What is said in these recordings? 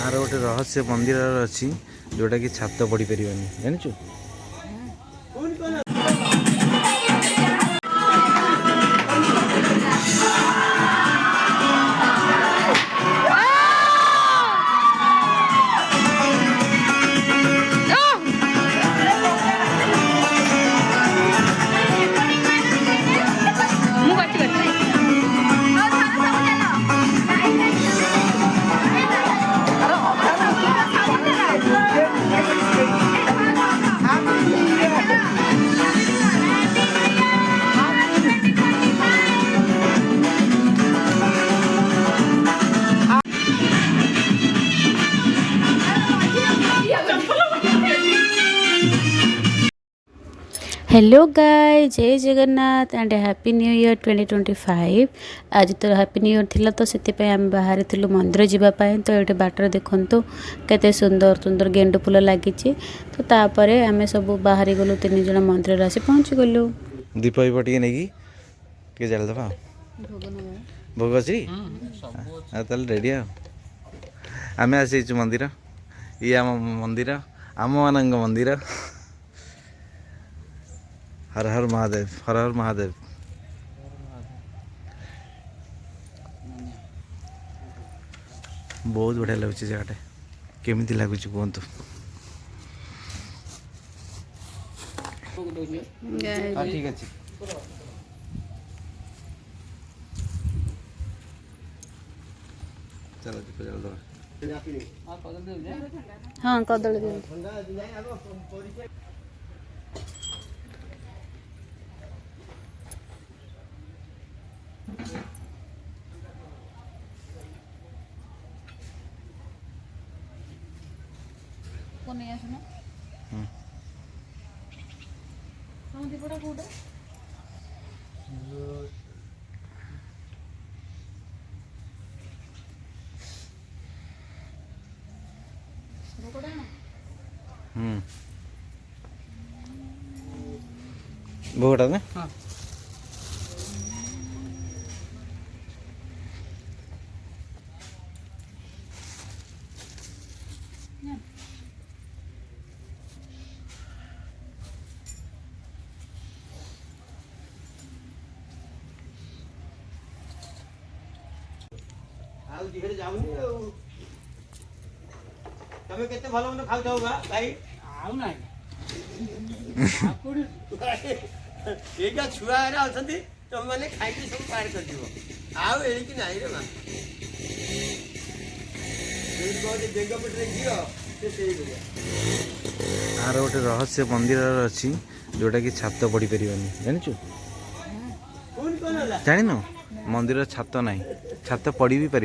Are गोटे रहस्य मंदिर अच्छी जोटा कि छात पड़ी पार जानचु। हेलो गाय जय Jagannath and happy new year 2025। आज तो हैप्पी न्यू ईयर थिला तो से आम बाहर थिलु मंदिर जावाई। तो ये बाटर देखु केते सुंदर सुंदर गेंडु फूल लगी। तो तापर आम सब बाहरी गलु 3 जन मंदिर आसी पहुँची गलु। दीप टे नहीं टे जालदे भोग अच्छी रेडी आम आसी मंदिर ये आम मंदिर आम मान मंदिर। हर हर महादेव हर हर महादेव। बहुत बढ़िया लगुच जगह केमी लगुच कहतु। ठीक अच्छे चलो दीप जल हाँ कदल भोगटा ना हाँ तमे केते भलो मन खाउ जाऊ भाई आउ नाही एका छुआ रे अछंती तमे माने खाइकी सब पार कर दिबो आउ एही कि नाही रे मा एही कोते देंगा पटरे गियो से सेही गया। आर गोटे रहस्य मंदिर अच्छी जोटा कि छात पड़ी पार जानचु। कौन कौन होला जान मंदिर छात ना छात पड़ी भी पार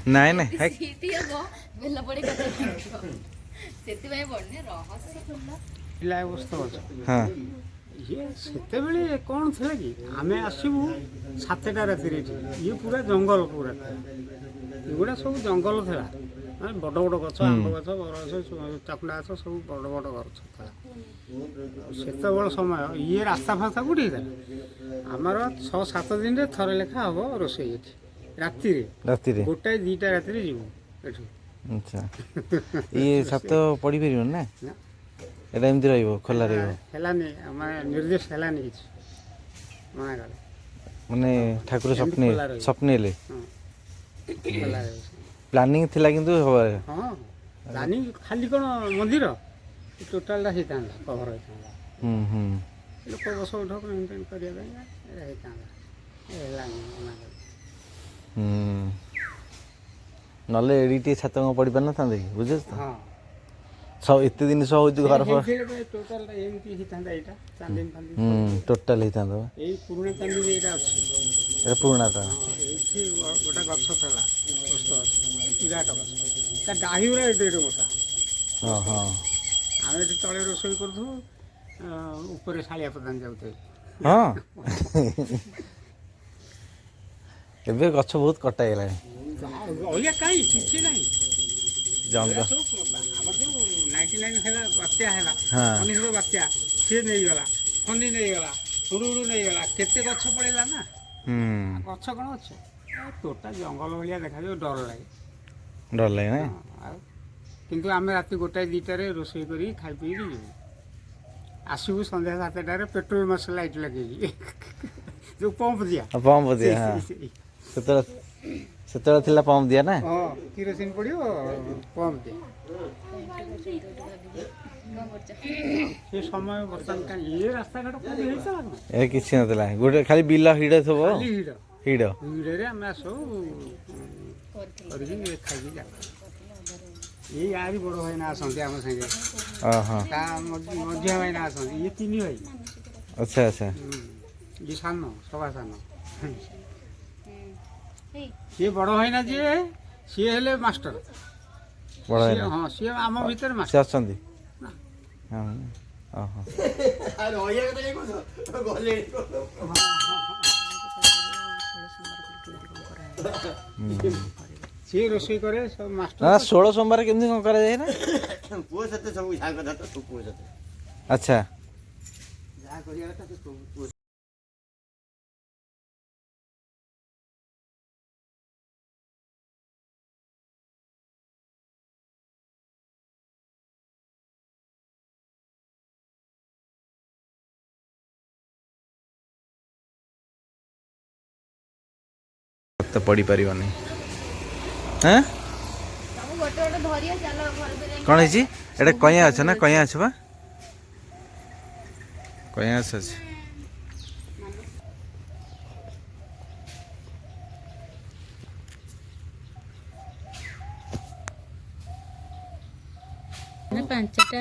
नाई ना पिला अवस्था हाँ ये सेते बेले कौन थिला कि आमे आसीबु 7टा राति रे ये पूरा जंगल पूरा एगुड़ा सब जंगल थिला बड़ बड़ गछ आंब गछ बरगछ चाकुड़ा गछ सब बड़ बड़ गछ था सेते बड़ समय ये रास्ता फास्ता कोठी था हमर 6-7 दिन रे थरे लेखा हबो रोसई एठी राति रे गोटाए 2टा राति रे जीवु एठी। अच्छा ये छात पड़ी पार ना एटा एमती रहिबो खोला रहिबो हेलानी माने निर्देश हेलानी किछ मना गले माने ठाकुर सपने ले खोला रहिबो प्लानिंग थिला किंतु होबा हां प्लानिंग खाली कोन मंदिर टोटल दा हिता कवर होता लोक बस उठक मेंटेन करिया गया हेता हेलानी मना गले नले एडिटी छात पड़ी पार ना बुझे हां सब एत दिन सब हो घर पर टोटल एमती हिता एटा चांदिन चांदिन टोटल हिता ए पुराना चांदिन एटा अछि पुराना था एठी गोटा गछ थला पोस्ट अछि विराट गछ ता डाहिउरा एटे मोटा हां हां आमे एठी तळे रसोई करथु ऊपर सालिया प्रधान जाउथे हां एबे गछ बहुत कटा गेला ओया काई किछि नाही जंगल हमर जो 99 हेला बात्या हेला हाँ। 19 बात्या से नहीं गला फंडी नहीं गला हुडुडु नहीं गला केते गछ पड़ेला ना गछ कोन अछि ତୋଟା ଜଙ୍ଗଲ ଭଳିଆ ଦେଖାଯାଉ ଡର ଲାଗେ। ଡର ଲାଗେ ନା? ଆଉ କିନ୍ତୁ ଆମେ ରାତି 1ଟା 2ଟାରେ ରୋଷେଇ କରି ଖାଇ ପିଇକି ଯିବୁ। ଆସିବୁ ସନ୍ଧ୍ୟା 7ଟାରେ ପେଟ୍ରୋଲ ମାସ ଲାଇଟ୍ ଲଗେଇକି ଯେଉଁ ପମ୍ପ ଦିଆ। ପମ୍ପ ଦିଆ, ହଁ। ସେତେବେଳେ ସେତେବେଳେ ଥିଲା ପମ୍ପ ଦିଆ ନା? ହଁ କିରୋସିନ ପଡ଼ିବ ପମ୍ପ ଦିଆ। ସେ ସମୟ ବର୍ତ୍ତମାନ କାହିଁ ଏ ରାସ୍ତାଘାଟ କୋଉଠି ହେଇଥିଲା ନା? ଏ କିଛି ନଥିଲା, ଗୋଟେ ଖାଲି ବିଲ ହିଡ଼ ଥିବ। ଖାଲି ହିଡ଼। ହିଡ଼ ଭିଡ଼ରେ ଆମେ ଆସୁ କରିକି ଖାଇକି ଯାଉ। ଏଇ ଆରି ବଡ଼ ଭାଇନା ଆସନ୍ତି ଆମ ସାଙ୍ଗେ, ଓହୋ, ତା ମଝିଆ ଭାଇନା ଆସନ୍ତି, ଇଏ 3 ଭାଇ। ଆଚ୍ଛା ଆଚ୍ଛା। ଇଏ ସାନ, ସଭା ସାନ। ସିଏ ବଡ଼ ଭାଇନା ଯିଏ, ସିଏ ହେଲେ ମାଷ୍ଟର। ବଡ଼ ସିଏ ଭାଇନା ହଁ ସିଏ ଆମ ଭିତରେ ସେ ମାଷ୍ଟର। ଅଛନ୍ତି? ନା। ହଁ, ଓହୋ। ଆଉ ରହିବା କଥା କାଇଁ କହୁଛ? ଗଲେଣି ସିଏ ରୋଷେଇ କରେ ସବୁ ମାଷ୍ଟର। ନା 16 ସୋମବାର କେମିତି କ'ଣ କରାଯାଏ ନା? ପୁଅ ସତେ ସବୁ ଯାହା କଥା ତ ସବୁ ପୁଅ ସତେ ଆଚ୍ଛା, ଯାହା କରିବା କଥା ସେ ସବୁ ପୁଅ। ତ ପଡ଼ିପାରିବନି। ହଁ, କ'ଣ ହେଇଛି? ଏଇଟା କଇଁଆ ଅଛ ନା? କଇଁଆ ଅଛ ବା? କଇଁଆ ଗଛ ଅଛି। ନା 5ଟା